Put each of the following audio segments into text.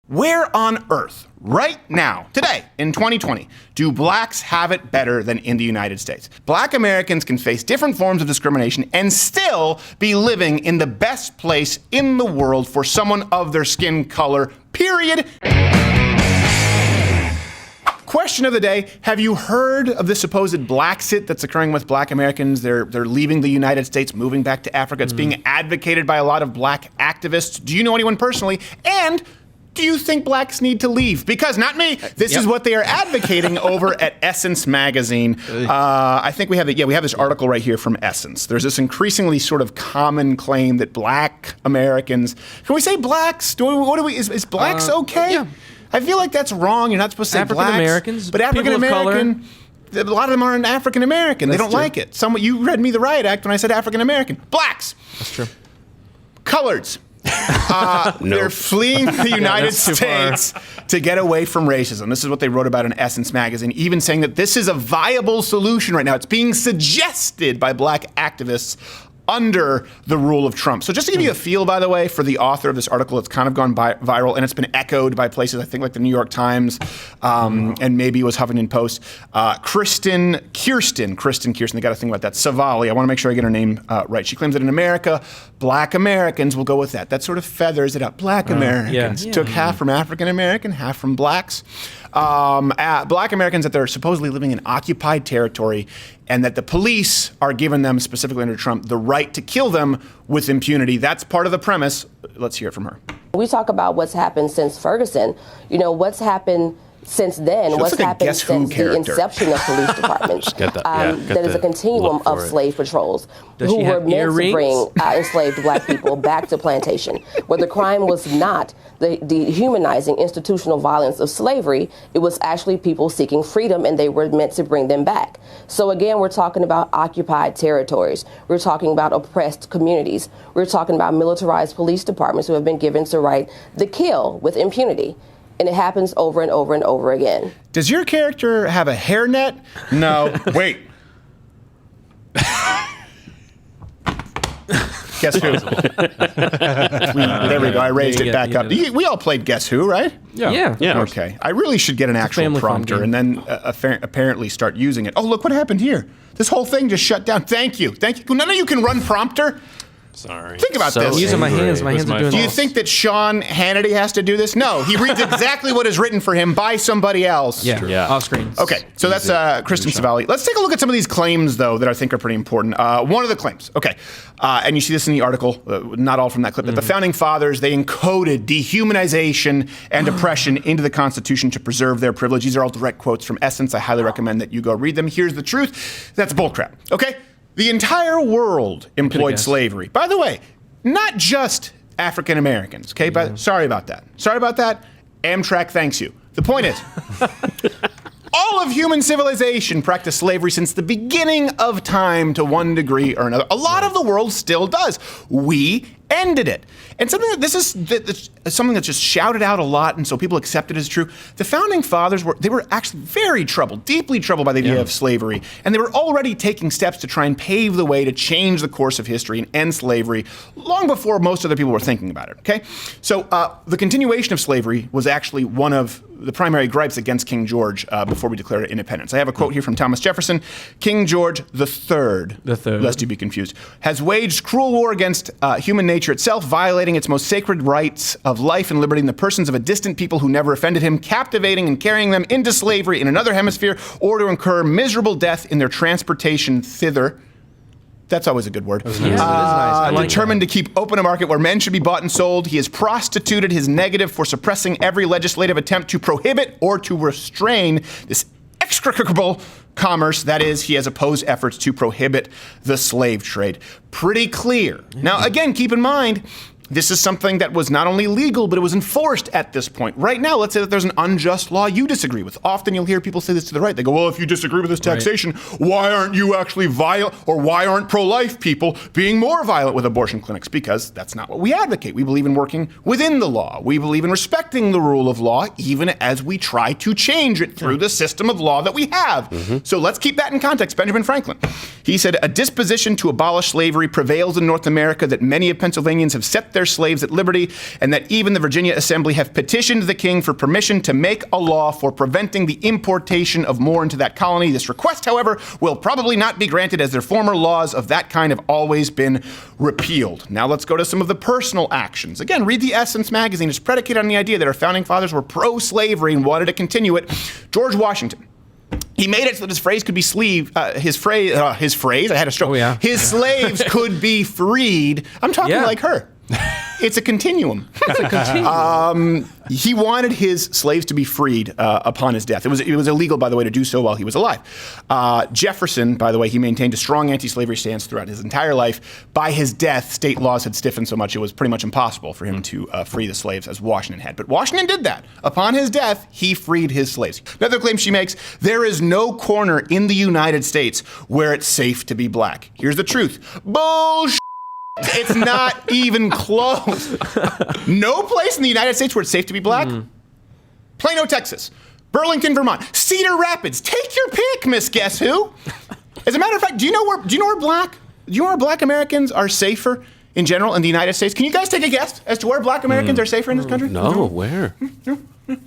Where on earth, right now, today, in 2020, do blacks have it better than in the United States? Black Americans can face different forms of discrimination and still be living in the best place in the world for someone of their skin color, period. Question of the day, have you heard of the supposed Blaxit that's occurring with black Americans? They're leaving the United States, moving back to Africa. It's being advocated by a lot of black activists. Do you know anyone personally? And do you think blacks need to leave? Because not me. This is what they are advocating over at Essence magazine. I think we have it. Yeah, we have this article right here from Essence. There's this increasingly sort of common claim that black Americans, can we say blacks? Is blacks okay? Yeah. I feel like that's wrong. You're not supposed to say blacks. African-Americans, but African-American, a lot of them aren't African-American. They don't true. like it. You read me the riot act when I said African-American. Blacks. That's true. Coloreds. They're fleeing the United States to get away from racism. This is what they wrote about in Essence magazine, even saying that this is a viable solution right now. It's being suggested by black activists under the rule of Trump. So just to give you a feel, by the way, for the author of this article, it's kind of gone viral, and it's been echoed by places, I think, like the New York Times, and maybe it was Huffington Post. Kirsten, they got to think about that. Savali, I want to make sure I get her name right. She claims that in America, black Americans, we'll go with that. That sort of feathers it up. Black Americans took half from African American, half from blacks. Black Americans that they're supposedly living in occupied territory, and that the police are giving them, specifically under Trump, the right to kill them with impunity. That's part of the premise. Let's hear it from her. We talk about what's happened since Ferguson. You know, what's happened since then, what's happened since the inception of police departments. That is a continuum of slave patrols who were meant to bring enslaved black people back to plantation, where the crime was not the dehumanizing institutional violence of slavery. It was actually people seeking freedom, and they were meant to bring them back. So again, we're talking about occupied territories. We're talking about oppressed communities. We're talking about militarized police departments who have been given to right the kill with impunity. And it happens over and over and over again. Does your character have a hairnet? No. Wait. Guess who? There we go. I raised it back up. We all played Guess Who, right? Yeah. Okay. I really should get an actual prompter and then apparently start using it. Oh, look what happened here. This whole thing just shut down. Thank you. None of you can run prompter. Sorry. Think about this. I'm using my hands. My hands are doing Do you think that Sean Hannity has to do this? No. He reads exactly what is written for him by somebody else. Yeah. Off screen. Okay. So that's Kristen Savali. Let's take a look at some of these claims, though, that I think are pretty important. One of the claims. Okay. And you see this in the article, not all from that clip, but the Founding Fathers, they encoded dehumanization and oppression into the Constitution to preserve their privilege. These are all direct quotes from Essence. I highly recommend that you go read them. Here's the truth. That's bullcrap. Okay? The entire world employed slavery. By the way, not just African Americans, okay? But sorry about that. Amtrak thanks you. The point is, all of human civilization practiced slavery since the beginning of time to one degree or another. A lot of the world still does. We ended it. And something that's just shouted out a lot, and so people accept it as true. The Founding Fathers were actually very troubled, deeply troubled by the idea of slavery, and they were already taking steps to try and pave the way to change the course of history and end slavery long before most other people were thinking about it, okay? So the continuation of slavery was actually one of the primary gripes against King George before we declared independence. I have a quote here from Thomas Jefferson. King George III, lest you be confused, has waged cruel war against human nature itself, violating its most sacred rights of life and liberty in the persons of a distant people who never offended him, captivating and carrying them into slavery in another hemisphere, or to incur miserable death in their transportation thither. That's always a good word. It is nice. Determined to keep open a market where men should be bought and sold, he has prostituted his negative for suppressing every legislative attempt to prohibit or to restrain this execrable commerce. That is, he has opposed efforts to prohibit the slave trade. Pretty clear. Now, again, keep in mind, this is something that was not only legal, but it was enforced at this point. Right now, let's say that there's an unjust law you disagree with. Often you'll hear people say this to the right. They go, well, if you disagree with this taxation, why aren't you actually violent, or why aren't pro-life people being more violent with abortion clinics? Because that's not what we advocate. We believe in working within the law. We believe in respecting the rule of law, even as we try to change it through the system of law that we have. So let's keep that in context. Benjamin Franklin, he said, a disposition to abolish slavery prevails in North America that many of Pennsylvanians have set their slaves at liberty, and that even the Virginia Assembly have petitioned the king for permission to make a law for preventing the importation of more into that colony. This request, however, will probably not be granted, as their former laws of that kind have always been repealed. Now let's go to some of the personal actions. Again, read the Essence magazine. It's predicated on the idea that our founding fathers were pro-slavery and wanted to continue it. George Washington. He made it so that his phrase could be his phrase, I had a stroke. Oh, yeah. His slaves could be freed. I'm talking like her. It's a continuum. It's a continuum. He wanted his slaves to be freed upon his death. It was illegal, by the way, to do so while he was alive. Jefferson, by the way, he maintained a strong anti-slavery stance throughout his entire life. By his death, state laws had stiffened so much it was pretty much impossible for him to free the slaves as Washington had. But Washington did that. Upon his death, he freed his slaves. Another claim she makes, there is no corner in the United States where it's safe to be black. Here's the truth. Bullshit. It's not even close. No place in the United States where it's safe to be black. Plano, Texas. Burlington, Vermont. Cedar Rapids. Take your pick, Miss Guess Who. As a matter of fact, do you know where black Americans are safer in general in the United States? Can you guys take a guess as to where black Americans are safer in this country? No, where?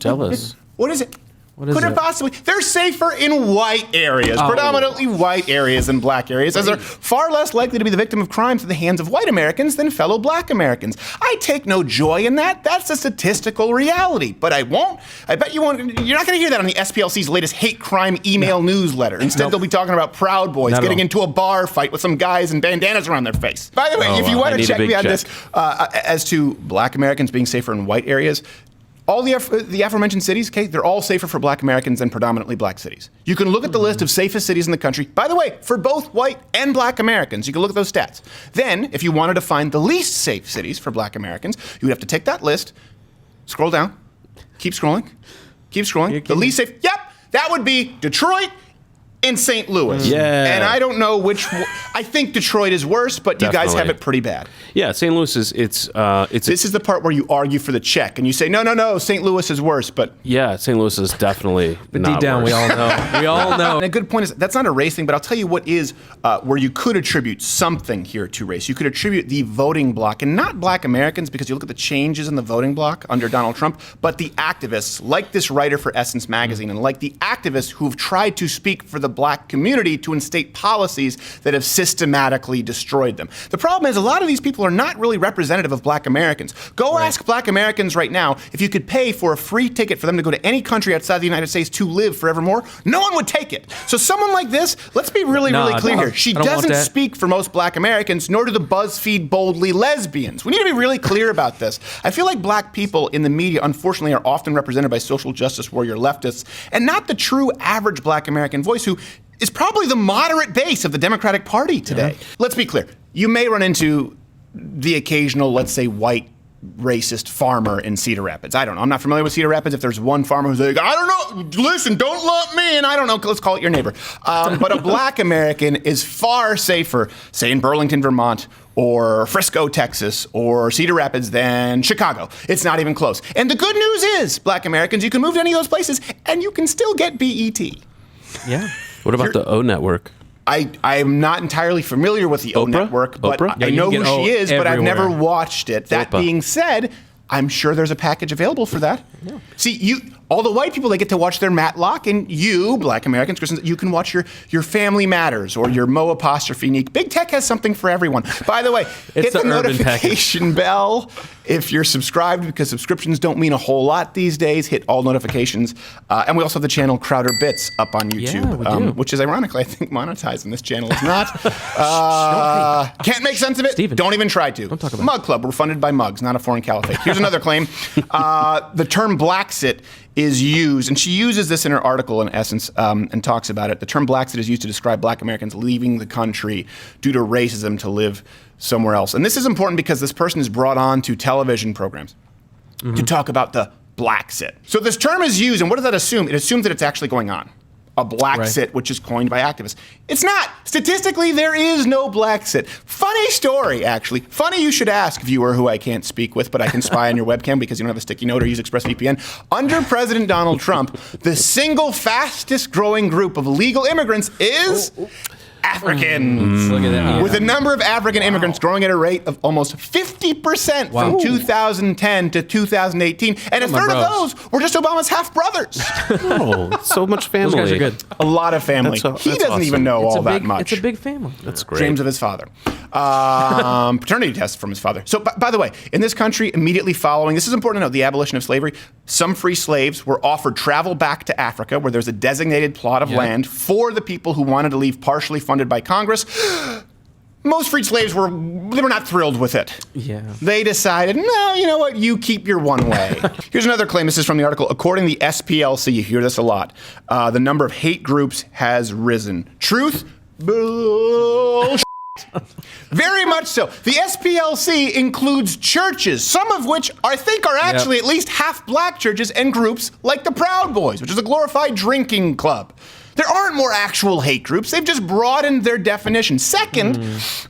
Tell us. What is it? Could it possibly? They're safer in white areas, predominantly white areas and black areas, as they're far less likely to be the victim of crimes at the hands of white Americans than fellow black Americans. I take no joy in that. That's a statistical reality. But I bet you won't. You're not going to hear that on the SPLC's latest hate crime email newsletter. Instead, they'll be talking about Proud Boys getting into a bar fight with some guys in bandanas around their face. By the way, if you want to check me on this as to black Americans being safer in white areas, all the aforementioned cities, okay, they're all safer for black Americans than predominantly black cities. You can look at the list of safest cities in the country, by the way, for both white and black Americans. You can look at those stats. Then, if you wanted to find the least safe cities for black Americans, you would have to take that list, scroll down, keep scrolling. The least safe, that would be Detroit and St. Louis. Yeah. And I don't know which I think Detroit is worse, but you guys have it pretty bad. Yeah, St. Louis is This is the part where you argue for the check and you say, no, St. Louis is worse, but yeah, St. Louis is definitely but not deep down, worse. we all know. We all know. And a good point is that's not a race thing, but I'll tell you what is where you could attribute something here to race. You could attribute the voting bloc, and not black Americans, because you look at the changes in the voting bloc under Donald Trump, but the activists, like this writer for Essence magazine, and like the activists who've tried to speak for the black community to instate policies that have systematically destroyed them. The problem is a lot of these people are not really representative of black Americans. Go ask black Americans right now if you could pay for a free ticket for them to go to any country outside the United States to live forevermore. No one would take it. So someone like this, let's be really clear here. She doesn't speak for most black Americans, nor do the BuzzFeed boldly lesbians. We need to be really clear about this. I feel like black people in the media, unfortunately, are often represented by social justice warrior leftists, and not the true average black American voice, who is probably the moderate base of the Democratic Party today. Yeah. Let's be clear. You may run into the occasional, let's say, white racist farmer in Cedar Rapids. I don't know. I'm not familiar with Cedar Rapids. If there's one farmer who's like, I don't know, listen, don't lump me in, I don't know, let's call it your neighbor. But a black American is far safer, say in Burlington, Vermont, or Frisco, Texas, or Cedar Rapids than Chicago. It's not even close. And the good news is, black Americans, you can move to any of those places and you can still get BET. Yeah. What about the O Network? I'm not entirely familiar with the O Network, but I know who she is, but I've never watched it. That being said, I'm sure there's a package available for that. Yeah. See, all the white people, they get to watch their Matlock, and you, black Americans, Christians, you can watch your Family Matters or your Mo apostrophe Neek. Big Tech has something for everyone. By the way, hit the notification bell if you're subscribed, because subscriptions don't mean a whole lot these days. Hit all notifications. And we also have the channel Crowder Bits up on YouTube, which is ironically, I think, monetized, and this channel is not. Can't make sense of it? Steven, don't even try to. Don't talk about Mug Club, we're funded by mugs, not a foreign caliphate. Here's another claim. The term Blaxit is used, and she uses this in her article in Essence and talks about it. The term Blaxit is used to describe black Americans leaving the country due to racism to live somewhere else. And this is important because this person is brought on to television programs to talk about the Blaxit. So this term is used, and what does that assume? It assumes that it's actually going on. A Blaxit, which is coined by activists. It's not. Statistically, there is no Blaxit. Funny story, actually. Funny you should ask, viewer who I can't speak with, but I can spy on your webcam because you don't have a sticky note or use ExpressVPN. Under President Donald Trump, the single fastest growing group of illegal immigrants is Africans. Look at that. With the number of African immigrants growing at a rate of almost 50% from 2010 to 2018. And a third of those were just Obama's half-brothers. Oh, so much family. Those guys are good. A lot of family. He doesn't even know all that much. It's a big family. That's great. Dreams of his father. Paternity test from his father. So, by the way, in this country, immediately following, this is important to note, the abolition of slavery, some free slaves were offered travel back to Africa, where there's a designated plot of land for the people who wanted to leave, partially funded by Congress. Most freed slaves were not thrilled with it. Yeah. They decided, no, you know what, you keep your one way. Here's another claim. This is from the article. According to the SPLC, you hear this a lot, the number of hate groups has risen. Truth? Bullshit. Very much so. The SPLC includes churches, some of which I think are actually at least half black churches, and groups like the Proud Boys, which is a glorified drinking club. There aren't more actual hate groups. They've just broadened their definition. Second,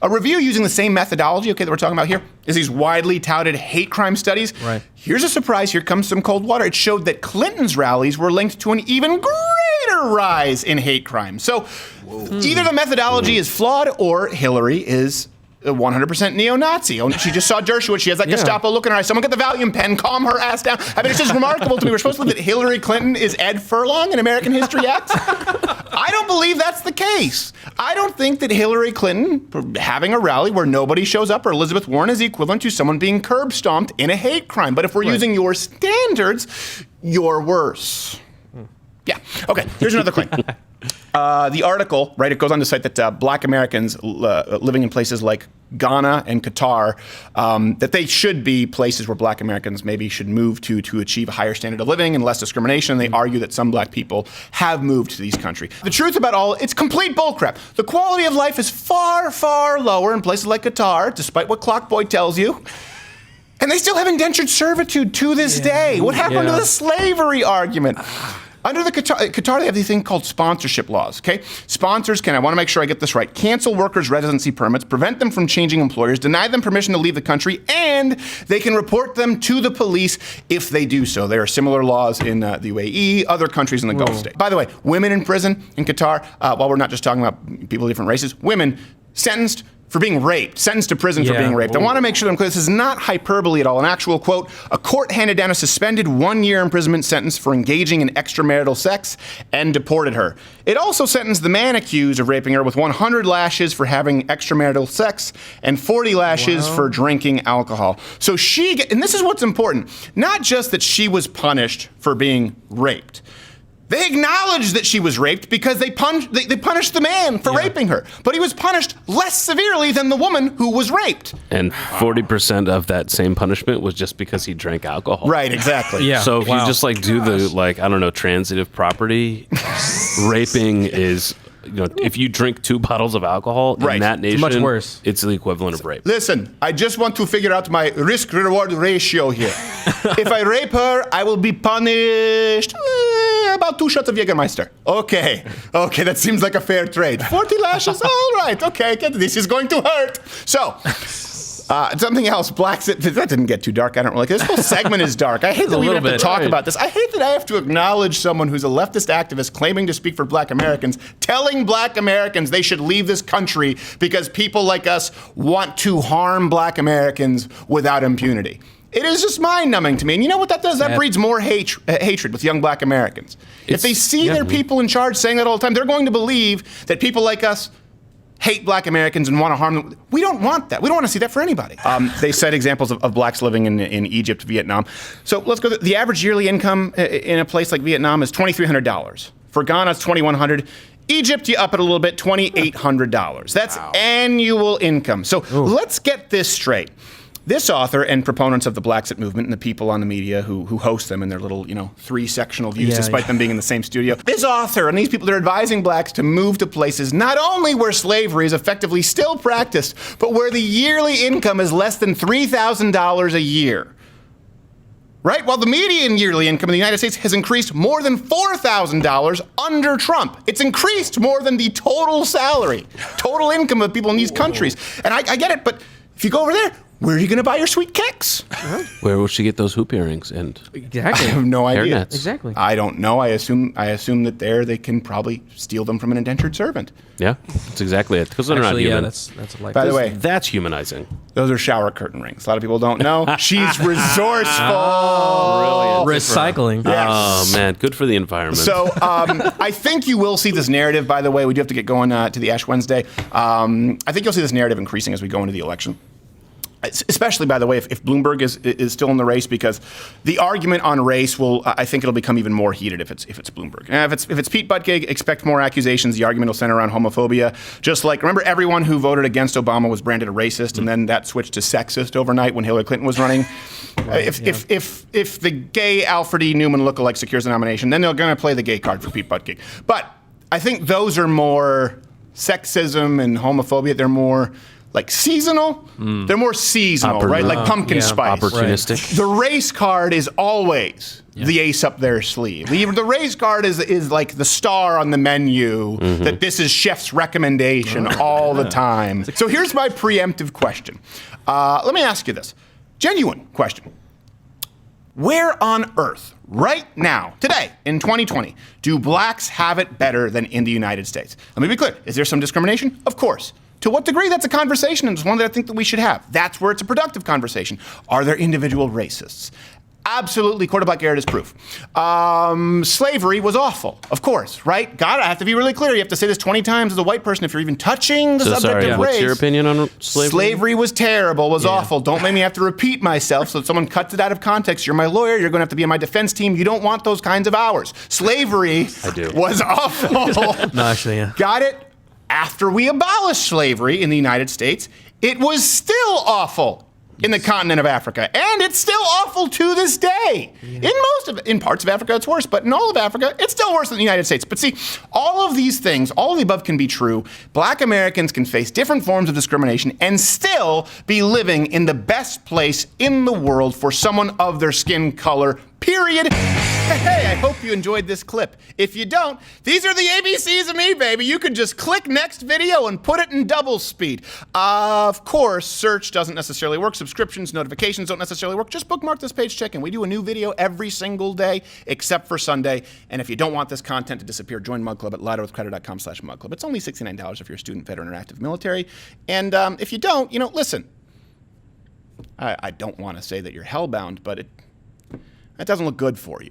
a review using the same methodology, that we're talking about here, is these widely touted hate crime studies. Right. Here's a surprise. Here comes some cold water. It showed that Clinton's rallies were linked to an even greater rise in hate crime. So either the methodology is flawed or Hillary is 100% neo-Nazi. She just saw Dershowitz. She has that Gestapo look in her eyes. Someone get the Valium pen, calm her ass down. I mean, it's just remarkable to me. We're supposed to believe that Hillary Clinton is Ed Furlong in American History X. I don't believe that's the case. I don't think that Hillary Clinton having a rally where nobody shows up or Elizabeth Warren is equivalent to someone being curb stomped in a hate crime. But if we're using your standards, you're worse. Yeah. Okay, here's another claim. The article, right, it goes on to cite that black Americans living in places like Ghana and Qatar, that they should be places where black Americans maybe should move to achieve a higher standard of living and less discrimination. They argue that some black people have moved to these countries. The truth about all, it's complete bullcrap. The quality of life is far, far lower in places like Qatar, despite what Clockboy tells you. And they still have indentured servitude to this day. What happened to the slavery argument? Under the Qatar, they have these thing called sponsorship laws, okay? Sponsors can, I want to make sure I get this right, cancel workers' residency permits, prevent them from changing employers, deny them permission to leave the country, and they can report them to the police if they do so. There are similar laws in the UAE, other countries in the Gulf states. By the way, women in prison in Qatar, while we're not just talking about people of different races, women sentenced for being raped, sentenced to prison for being raped. I want to make sure that I'm clear. This is not hyperbole at all. An actual quote, a court handed down a suspended 1-year imprisonment sentence for engaging in extramarital sex and deported her. It also sentenced the man accused of raping her with 100 lashes for having extramarital sex and 40 lashes for drinking alcohol. So and this is what's important, not just that she was punished for being raped. They acknowledged that she was raped because they punished the man for raping her. But he was punished less severely than the woman who was raped. And 40% of that same punishment was just because he drank alcohol. Right, exactly. So if you just do the transitive property, raping is, if you drink 2 bottles of alcohol in that nation, it's much worse. It's the equivalent of rape. Listen, I just want to figure out my risk-reward ratio here. If I rape her, I will be punished about 2 shots of Jägermeister. Okay, that seems like a fair trade. 40 lashes, all right, okay, this is going to hurt. So, something else, Blaxit, that didn't get too dark, I don't really care. This whole segment is dark. I hate that we have to talk about this. I hate that I have to acknowledge someone who's a leftist activist claiming to speak for black Americans, telling black Americans they should leave this country because people like us want to harm black Americans without impunity. It is just mind-numbing to me. And you know what that does? That breeds more hatred with young black Americans. If they see their people in charge saying that all the time, they're going to believe that people like us hate black Americans and want to harm them. We don't want that. We don't want to see that for anybody. They cite examples of blacks living in Egypt, Vietnam. So let's go. The average yearly income in a place like Vietnam is $2,300. For Ghana, it's $2,100. Egypt, you up it a little bit, $2,800. That's annual income. So let's get this straight. This author and proponents of the Blaxit movement and the people on the media who host them in their little, 3-sectional views, despite them being in the same studio. This author and these people, they're advising blacks to move to places not only where slavery is effectively still practiced, but where the yearly income is less than $3,000 a year. Right? While the median yearly income in the United States has increased more than $4,000 under Trump. It's increased more than the total salary, total income of people in these countries. And I get it, but if you go over there, where are you going to buy your sweet kicks? Where will she get those hoop earrings and Exactly. I have no idea. hairnets? Exactly. I don't know. I assume that they can probably steal them from an indentured servant. Yeah, that's exactly it. Because they're Actually, not human. that's a life. By the way, That's humanizing. those are shower curtain rings. A lot of people don't know. She's resourceful. Brilliant. Recycling. Oh, man. Good for the environment. So I think you will see this narrative, by the way. We do have to get going to the Ash Wednesday. I think you'll see this narrative increasing as we go into the election. Especially, by the way, if Bloomberg is still in the race, because the argument on race I think it'll become even more heated if it's Bloomberg. If it's Pete Buttigieg, expect more accusations. The argument will center around homophobia. Just like, remember, everyone who voted against Obama was branded a racist, and then that switched to sexist overnight when Hillary Clinton was running. Right, if the gay Alfred E. Newman lookalike secures the nomination, then they're going to play the gay card for Pete Buttigieg. But I think those are more sexism and homophobia. They're more like seasonal. They're more seasonal, right? Like pumpkin spice. Opportunistic. The race card is always the ace up their sleeve. The race card is like the star on the menu, that this is chef's recommendation all the time. So here's my preemptive question. Let me ask you this. Genuine question. Where on earth, right now, today, in 2020, do blacks have it better than in the United States? Let me be clear. Is there some discrimination? Of course. To what degree? That's a conversation, and it's one that I think that we should have. That's where it's a productive conversation. Are there individual racists? Absolutely. Court of Black Garrett is proof. Slavery was awful, of course, right? God, I have to be really clear. You have to say this 20 times as a white person if you're even touching the subject of race. What's your opinion on slavery? Slavery was terrible, was awful. Don't make me have to repeat myself. So if someone cuts it out of context, you're my lawyer, you're going to have to be on my defense team. You don't want those kinds of hours. Slavery was awful. No, actually, yeah. Got it? After we abolished slavery in the United States, it was still awful in the continent of Africa, and it's still awful to this day. In parts of Africa, it's worse, but in all of Africa, it's still worse than the United States. But see, all of these things, all of the above can be true. Black Americans can face different forms of discrimination and still be living in the best place in the world for someone of their skin color, period. Hey, I hope you enjoyed this clip. If you don't, these are the ABCs of me, baby. You can just click next video and put it in double speed. Of course, search doesn't necessarily work. Subscriptions, notifications don't necessarily work. Just bookmark this page, check in. We do a new video every single day, except for Sunday. And if you don't want this content to disappear, join Mug Club at louderwithcrowder.com/mugclub. It's only $69 if you're a student, veteran, or active military. And if you don't, listen. I don't want to say that you're hellbound, but it doesn't look good for you.